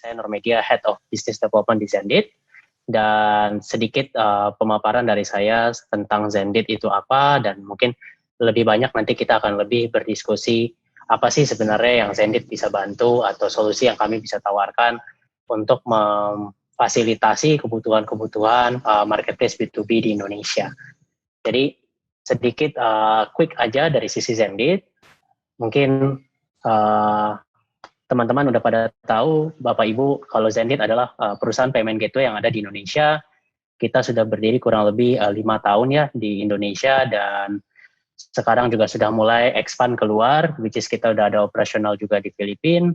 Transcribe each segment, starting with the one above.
Saya Normedia, Head of Business Development di Zendit. Dan sedikit pemaparan dari saya tentang Zendit itu apa, dan mungkin lebih banyak nanti kita akan lebih berdiskusi apa sih sebenarnya yang Zendit bisa bantu atau solusi yang kami bisa tawarkan untuk memfasilitasi kebutuhan-kebutuhan marketplace B2B di Indonesia. Jadi sedikit quick aja dari sisi Zendit. Mungkin teman-teman udah pada tahu, Bapak Ibu, kalau Zendit adalah perusahaan payment gateway yang ada di Indonesia. Kita sudah berdiri kurang lebih 5 tahun ya di Indonesia, dan sekarang juga sudah mulai expand keluar, which is kita udah ada operasional juga di Filipina.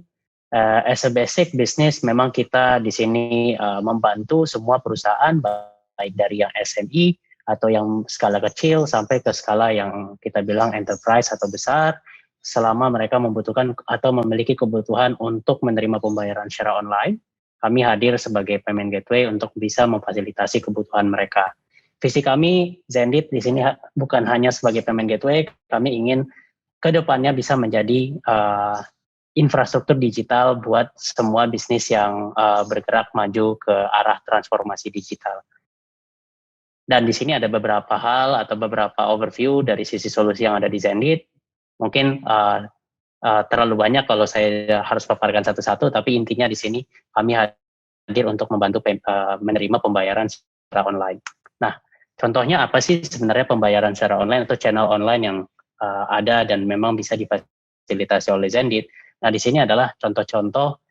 As a basic business, memang kita di sini membantu semua perusahaan, baik dari yang SME atau yang skala kecil sampai ke skala yang kita bilang enterprise atau besar, selama mereka membutuhkan atau memiliki kebutuhan untuk menerima pembayaran secara online. Kami hadir sebagai payment gateway untuk bisa memfasilitasi kebutuhan mereka. Visi kami, Zendit, di sini bukan hanya sebagai payment gateway, kami ingin ke depannya bisa menjadi infrastruktur digital buat semua bisnis yang bergerak maju ke arah transformasi digital. Dan di sini ada beberapa hal atau beberapa overview dari sisi solusi yang ada di Zendit. Mungkin terlalu banyak kalau saya harus paparkan satu-satu, tapi intinya di sini kami hadir untuk membantu menerima pembayaran secara online. Nah, contohnya apa sih sebenarnya pembayaran secara online atau channel online yang ada dan memang bisa difasilitasi oleh Zendit. Nah, di sini adalah contoh-contoh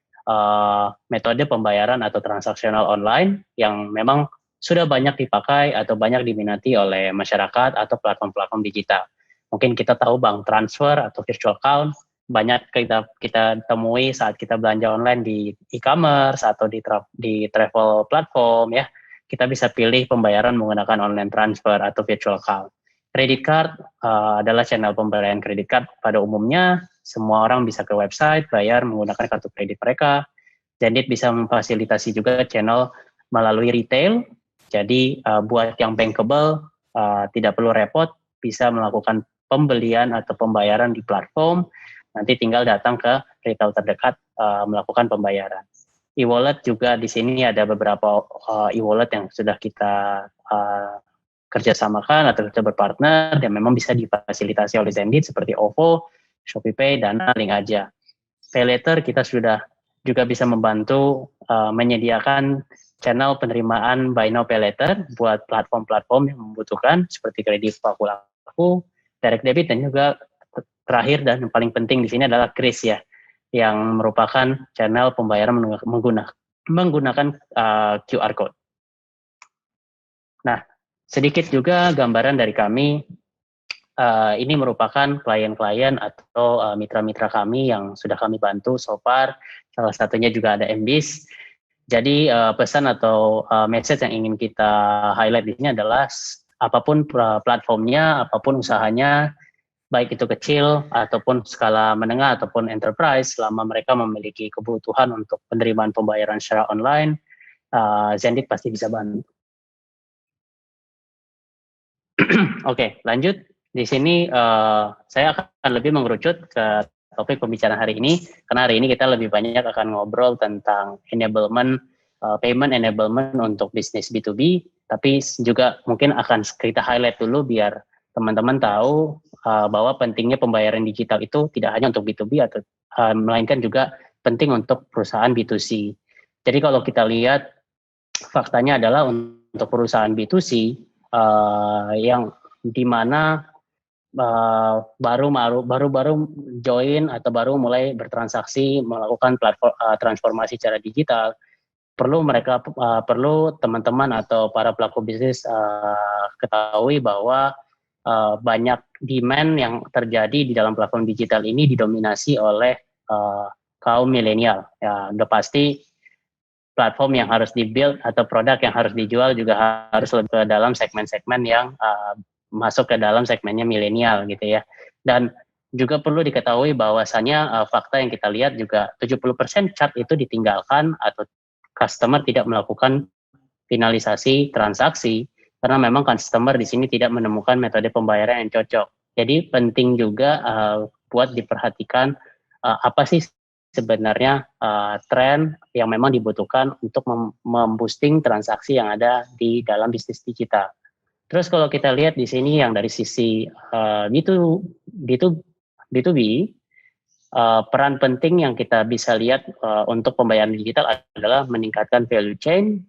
metode pembayaran atau transaksional online yang memang sudah banyak dipakai atau banyak diminati oleh masyarakat atau platform-platform digital. Mungkin kita tahu bank transfer atau virtual account, banyak kita temui saat kita belanja online di e-commerce atau di travel platform ya. Kita bisa pilih pembayaran menggunakan online transfer atau virtual account. Credit card adalah channel pembelian credit card pada umumnya. Semua orang bisa ke website, bayar menggunakan kartu kredit mereka. Zendit bisa memfasilitasi juga channel melalui retail. Jadi buat yang bankable, tidak perlu repot, bisa melakukan pembelian atau pembayaran di platform. Nanti tinggal datang ke retail terdekat melakukan pembayaran. E-wallet juga di sini ada beberapa e-wallet yang sudah kita kerjasamakan atau kita berpartner dan memang bisa difasilitasi oleh Zendit seperti OVO, ShopeePay, Dana, Link Aja. PayLater kita sudah juga bisa membantu menyediakan channel penerimaan buy now pay later buat platform-platform yang membutuhkan seperti kredit paku-laku, direct debit, dan juga terakhir dan yang paling penting di sini adalah Kris ya, yang merupakan channel pembayaran menggunakan QR code. Nah, sedikit juga gambaran dari kami. Ini merupakan klien-klien atau mitra-mitra kami yang sudah kami bantu so far. Salah satunya juga ada MBIS. Jadi pesan atau message yang ingin kita highlight di sini adalah apapun platformnya, apapun usahanya, baik itu kecil ataupun skala menengah ataupun enterprise, selama mereka memiliki kebutuhan untuk penerimaan pembayaran secara online, Zendit pasti bisa bantu. Oke, lanjut. Di sini saya akan lebih mengerucut ke topik pembicaraan hari ini, karena hari ini kita lebih banyak akan ngobrol tentang enablement, payment enablement untuk bisnis B2B, tapi juga mungkin akan kita highlight dulu biar teman-teman tahu bahwa pentingnya pembayaran digital itu tidak hanya untuk B2B atau melainkan juga penting untuk perusahaan B2C. Jadi kalau kita lihat faktanya adalah untuk perusahaan B2C yang di mana baru join atau baru mulai bertransaksi melakukan platform transformasi secara digital, perlu teman-teman atau para pelaku bisnis ketahui bahwa banyak demand yang terjadi di dalam platform digital ini didominasi oleh kaum milenial. Ya, udah pasti platform yang harus dibuild atau produk yang harus dijual juga harus lebih ke dalam segmen-segmen yang masuk ke dalam segmennya milenial gitu ya. Dan juga perlu diketahui bahwasannya fakta yang kita lihat juga 70% chat itu ditinggalkan atau customer tidak melakukan finalisasi transaksi karena memang customer di sini tidak menemukan metode pembayaran yang cocok. Jadi penting juga buat diperhatikan apa sih sebenarnya tren yang memang dibutuhkan untuk memboosting transaksi yang ada di dalam bisnis digital. Terus kalau kita lihat di sini yang dari sisi B2B, peran penting yang kita bisa lihat untuk pembayaran digital adalah meningkatkan value chain,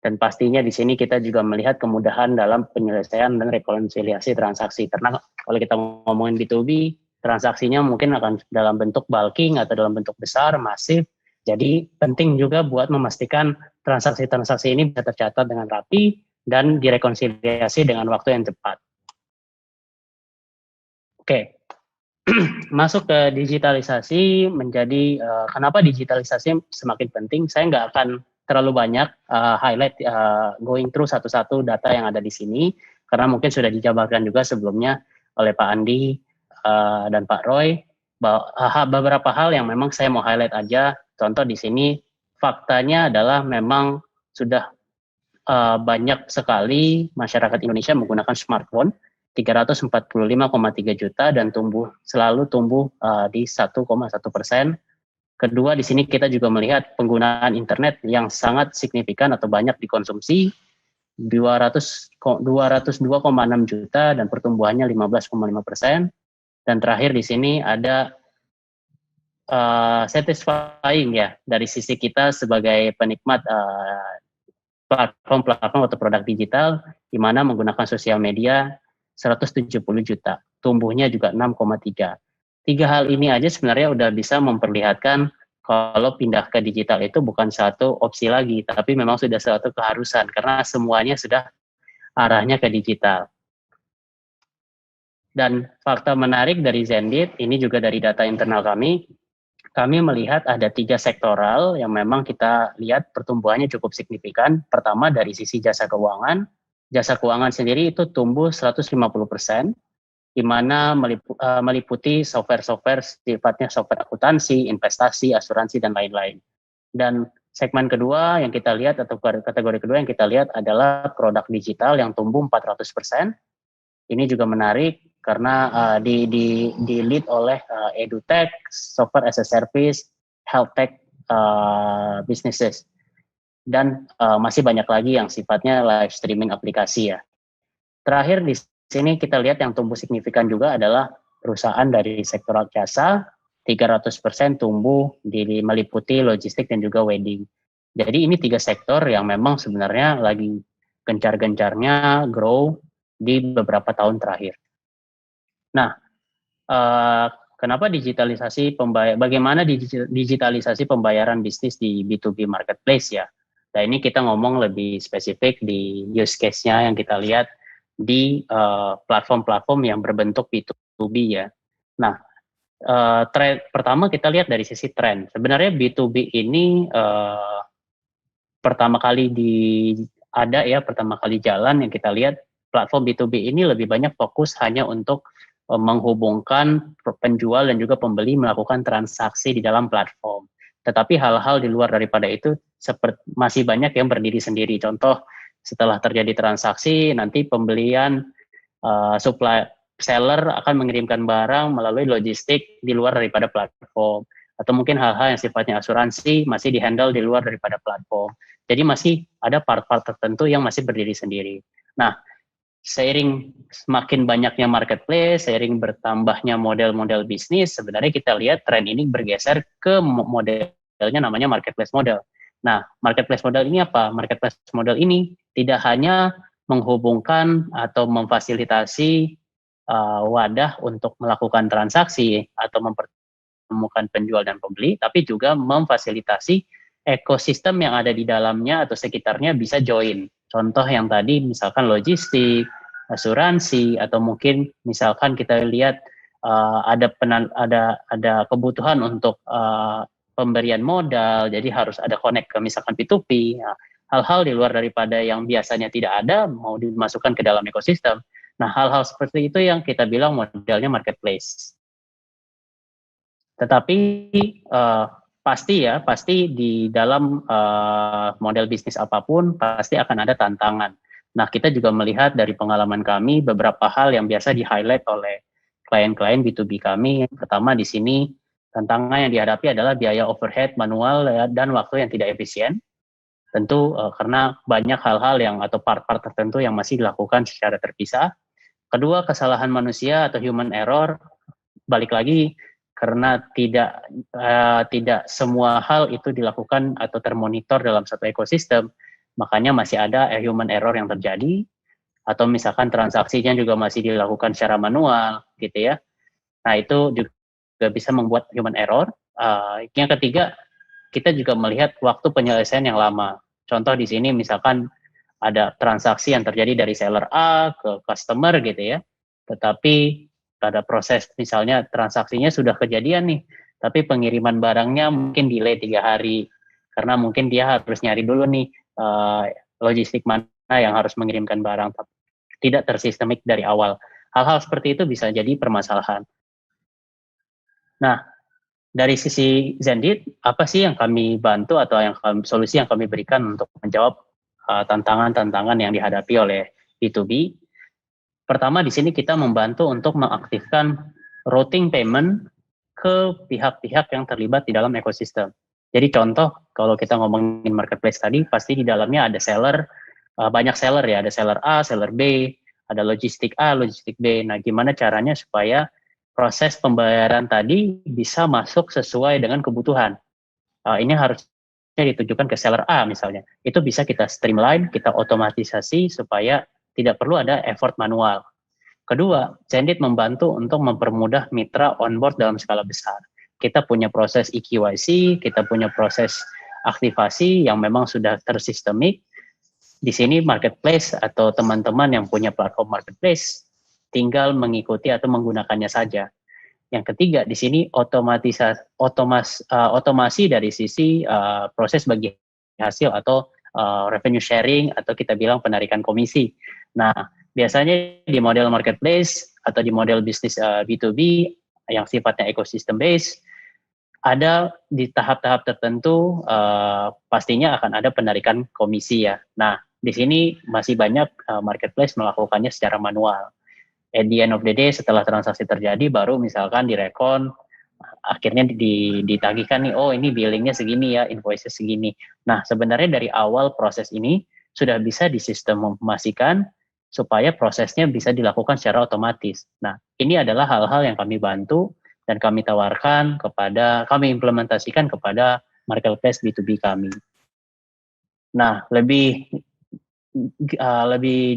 dan pastinya di sini kita juga melihat kemudahan dalam penyelesaian dan rekonsiliasi transaksi. Karena kalau kita ngomongin B2B, transaksinya mungkin akan dalam bentuk bulking atau dalam bentuk besar, masif. Jadi penting juga buat memastikan transaksi-transaksi ini bisa tercatat dengan rapi dan direkonsiliasi dengan waktu yang cepat. Oke, masuk ke digitalisasi menjadi kenapa digitalisasi semakin penting. Saya nggak akan terlalu banyak highlight going through satu-satu data yang ada di sini karena mungkin sudah dijabarkan juga sebelumnya oleh Pak Andi dan Pak Roy. Beberapa hal yang memang saya mau highlight aja. Contoh di sini faktanya adalah memang sudah banyak sekali masyarakat Indonesia menggunakan smartphone, 345,3 juta dan selalu tumbuh di 1,1%. Kedua, di sini kita juga melihat penggunaan internet yang sangat signifikan atau banyak dikonsumsi, 202,6 juta dan pertumbuhannya 15,5%. Dan terakhir di sini ada satisfying ya dari sisi kita sebagai penikmat platform atau produk digital, di mana menggunakan sosial media 170 juta, tumbuhnya juga 6,3. Tiga hal ini aja sebenarnya udah bisa memperlihatkan kalau pindah ke digital itu bukan satu opsi lagi, tapi memang sudah suatu keharusan, karena semuanya sudah arahnya ke digital. Dan fakta menarik dari Zendit, ini juga dari data internal kami melihat ada 3 sektoral yang memang kita lihat pertumbuhannya cukup signifikan. Pertama dari sisi jasa keuangan. Jasa keuangan sendiri itu tumbuh 150%, di mana meliputi software-software sifatnya software akuntansi, investasi, asuransi, dan lain-lain. Dan segmen kedua yang kita lihat atau kategori kedua yang kita lihat adalah produk digital yang tumbuh 400%. Ini juga menarik karena di lead oleh edutech, software as a service, health tech businesses, dan masih banyak lagi yang sifatnya live streaming aplikasi ya. Terakhir di sini kita lihat yang tumbuh signifikan juga adalah perusahaan dari sektor jasa, 300% tumbuh, meliputi logistik dan juga wedding. Jadi ini 3 sektor yang memang sebenarnya lagi gencar-gencarnya grow di beberapa tahun terakhir. Nah, kenapa bagaimana digitalisasi pembayaran bisnis di B2B marketplace ya? Nah, ini kita ngomong lebih spesifik di use case-nya yang kita lihat di platform-platform yang berbentuk B2B ya. Nah, tren pertama kita lihat dari sisi tren. Sebenarnya B2B ini pertama kali jalan yang kita lihat, platform B2B ini lebih banyak fokus hanya untuk menghubungkan penjual dan juga pembeli melakukan transaksi di dalam platform. Tetapi hal-hal di luar daripada itu masih banyak yang berdiri sendiri. Contoh, setelah terjadi transaksi, nanti pembelian seller akan mengirimkan barang melalui logistik di luar daripada platform. Atau mungkin hal-hal yang sifatnya asuransi masih dihandle di luar daripada platform. Jadi masih ada part-part tertentu yang masih berdiri sendiri. Nah, seiring semakin banyaknya marketplace, seiring bertambahnya model-model bisnis, sebenarnya kita lihat tren ini bergeser ke modelnya namanya marketplace model. Nah, marketplace model ini apa? Marketplace model ini tidak hanya menghubungkan atau memfasilitasi wadah untuk melakukan transaksi atau mempertemukan penjual dan pembeli, tapi juga memfasilitasi ekosistem yang ada di dalamnya atau sekitarnya bisa join. Contoh yang tadi misalkan logistik, asuransi, atau mungkin misalkan kita lihat ada kebutuhan untuk pemberian modal, jadi harus ada connect ke misalkan P2P. Nah, hal-hal di luar daripada yang biasanya tidak ada mau dimasukkan ke dalam ekosistem. Nah, hal-hal seperti itu yang kita bilang modelnya marketplace. Tetapi pasti di dalam model bisnis apapun pasti akan ada tantangan. Nah, kita juga melihat dari pengalaman kami beberapa hal yang biasa di-highlight oleh klien-klien B2B kami. Pertama di sini Tantangan yang dihadapi adalah biaya overhead manual dan waktu yang tidak efisien. Tentu karena banyak hal-hal yang atau part-part tertentu yang masih dilakukan secara terpisah. Kedua, kesalahan manusia atau human error, balik lagi karena tidak semua hal itu dilakukan atau termonitor dalam satu ekosistem, makanya masih ada human error yang terjadi, atau misalkan transaksinya juga masih dilakukan secara manual, gitu ya. Nah, itu juga bisa membuat human error. Yang ketiga, kita juga melihat waktu penyelesaian yang lama. Contoh di sini misalkan ada transaksi yang terjadi dari seller A ke customer gitu ya, tetapi pada proses misalnya transaksinya sudah kejadian nih, tapi pengiriman barangnya mungkin delay 3 hari, karena mungkin dia harus nyari dulu nih logistik mana yang harus mengirimkan barang, tidak tersistemik dari awal. Hal-hal seperti itu bisa jadi permasalahan. Nah, dari sisi Zendit, apa sih yang kami bantu atau solusi yang kami berikan untuk menjawab tantangan-tantangan yang dihadapi oleh B2B? Pertama, di sini kita membantu untuk mengaktifkan routing payment ke pihak-pihak yang terlibat di dalam ekosistem. Jadi contoh, kalau kita ngomongin marketplace tadi, pasti di dalamnya ada seller, banyak seller ya, ada seller A, seller B, ada logistik A, logistik B. Nah, gimana caranya supaya proses pembayaran tadi bisa masuk sesuai dengan kebutuhan. Ini harusnya ditujukan ke seller A misalnya. Itu bisa kita streamline, kita otomatisasi supaya tidak perlu ada effort manual. Kedua, Zendit membantu untuk mempermudah mitra onboard dalam skala besar. Kita punya proses EKYC, kita punya proses aktivasi yang memang sudah tersistemik. Di sini marketplace atau teman-teman yang punya platform marketplace tinggal mengikuti atau menggunakannya saja. Yang ketiga, di sini otomasi dari sisi proses bagi hasil atau revenue sharing atau kita bilang penarikan komisi. Nah, biasanya di model marketplace atau di model bisnis B2B yang sifatnya ecosystem based, ada di tahap-tahap tertentu pastinya akan ada penarikan komisi ya. Nah, di sini masih banyak marketplace melakukannya secara manual. At the end of the day, setelah transaksi terjadi, baru misalkan direkon, akhirnya ditagihkan nih, oh ini billingnya segini ya, invoice segini. Nah, sebenarnya dari awal proses ini sudah bisa disistemasikan supaya prosesnya bisa dilakukan secara otomatis. Nah, ini adalah hal-hal yang kami bantu dan kami tawarkan kami implementasikan kepada marketplace B2B kami. Nah, lebih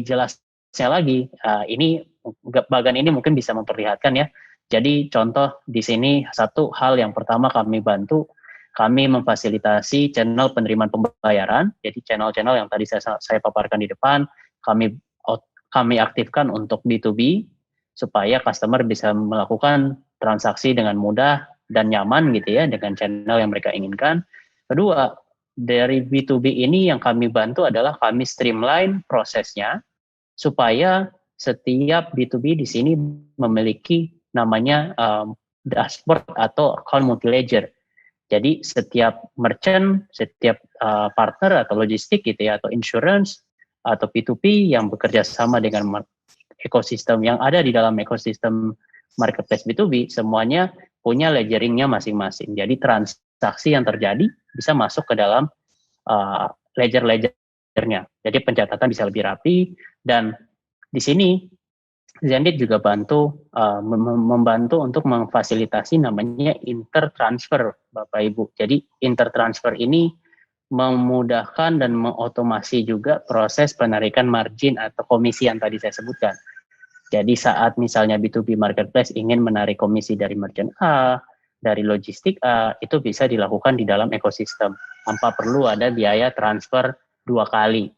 jelasnya lagi, ini bagan ini mungkin bisa memperlihatkan ya. Jadi contoh di sini satu hal yang pertama kami bantu, kami memfasilitasi channel penerimaan pembayaran. Jadi channel-channel yang tadi saya paparkan di depan, kami aktifkan untuk B2B supaya customer bisa melakukan transaksi dengan mudah dan nyaman gitu ya dengan channel yang mereka inginkan. Kedua, dari B2B ini yang kami bantu adalah kami streamline prosesnya supaya setiap B2B di sini memiliki namanya dashboard atau account multi-ledger. Jadi setiap merchant, setiap partner atau logistik gitu ya, atau insurance, atau P2P yang bekerja sama dengan ekosistem yang ada di dalam ekosistem marketplace B2B, semuanya punya ledgeringnya masing-masing. Jadi transaksi yang terjadi bisa masuk ke dalam ledger-ledgernya. Jadi pencatatan bisa lebih rapi, dan di sini Zendit juga membantu untuk memfasilitasi namanya intertransfer, Bapak Ibu. Jadi intertransfer ini memudahkan dan mengotomasi juga proses penarikan margin atau komisi yang tadi saya sebutkan. Jadi saat misalnya B2B marketplace ingin menarik komisi dari merchant A, dari logistik A, itu bisa dilakukan di dalam ekosistem tanpa perlu ada biaya transfer 2 kali.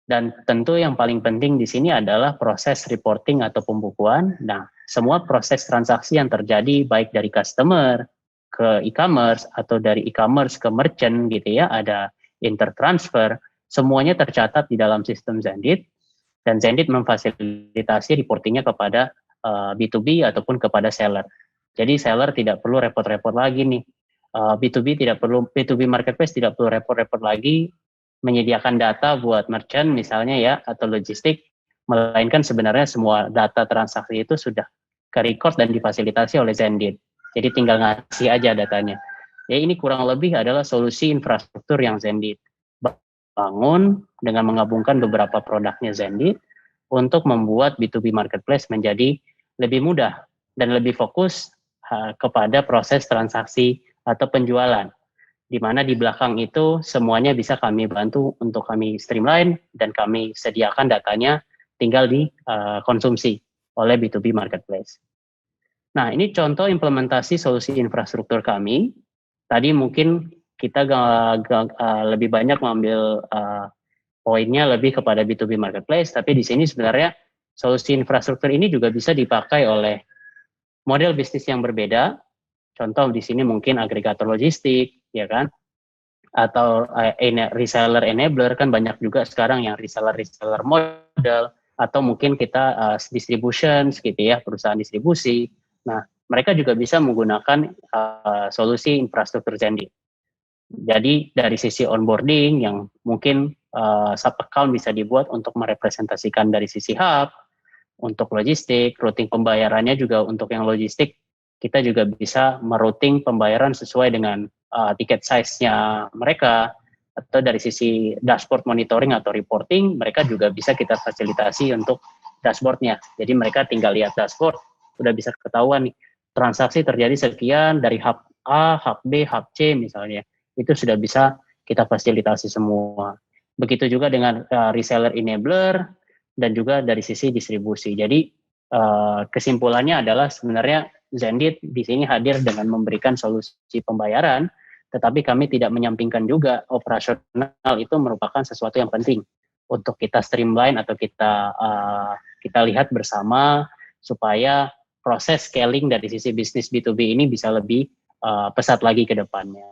Dan tentu yang paling penting di sini adalah proses reporting atau pembukuan. Nah, semua proses transaksi yang terjadi baik dari customer ke e-commerce atau dari e-commerce ke merchant gitu ya, ada intertransfer, semuanya tercatat di dalam sistem Zendit, dan Zendit memfasilitasi reportingnya kepada B2B ataupun kepada seller. Jadi seller tidak perlu repot-repot lagi nih. B2B marketplace tidak perlu repot-repot lagi menyediakan data buat merchant misalnya ya, atau logistik, melainkan sebenarnya semua data transaksi itu sudah ke-record dan difasilitasi oleh Zendit. Jadi tinggal ngasih aja datanya. Ya ini kurang lebih adalah solusi infrastruktur yang Zendit bangun dengan menggabungkan beberapa produknya Zendit untuk membuat B2B marketplace menjadi lebih mudah dan lebih fokus kepada proses transaksi atau penjualan, di mana di belakang itu semuanya bisa kami bantu untuk kami streamline dan kami sediakan datanya tinggal dikonsumsi oleh B2B marketplace. Nah, ini contoh implementasi solusi infrastruktur kami. Tadi mungkin kita lebih banyak mengambil poinnya lebih kepada B2B marketplace, tapi di sini sebenarnya solusi infrastruktur ini juga bisa dipakai oleh model bisnis yang berbeda. Contoh di sini mungkin agregator logistik, ya kan? Atau reseller enabler, kan banyak juga sekarang yang reseller model, atau mungkin kita distribution gitu ya, perusahaan distribusi. Nah, mereka juga bisa menggunakan solusi infrastruktur Zendit. Jadi dari sisi onboarding yang mungkin sub account bisa dibuat untuk merepresentasikan dari sisi hub, untuk logistik, routing pembayarannya juga untuk yang logistik, kita juga bisa merouting pembayaran sesuai dengan tiket size-nya mereka, atau dari sisi dashboard monitoring atau reporting, mereka juga bisa kita fasilitasi untuk dashboard-nya. Jadi mereka tinggal lihat dashboard, udah bisa ketahuan nih, transaksi terjadi sekian dari hub A, hub B, hub C misalnya. Itu sudah bisa kita fasilitasi semua. Begitu juga dengan reseller enabler, dan juga dari sisi distribusi. Jadi kesimpulannya adalah sebenarnya Zendit di sini hadir dengan memberikan solusi pembayaran, tetapi kami tidak menyampingkan juga operasional itu merupakan sesuatu yang penting untuk kita streamline atau kita lihat bersama supaya proses scaling dari sisi bisnis B2B ini bisa lebih pesat lagi ke depannya.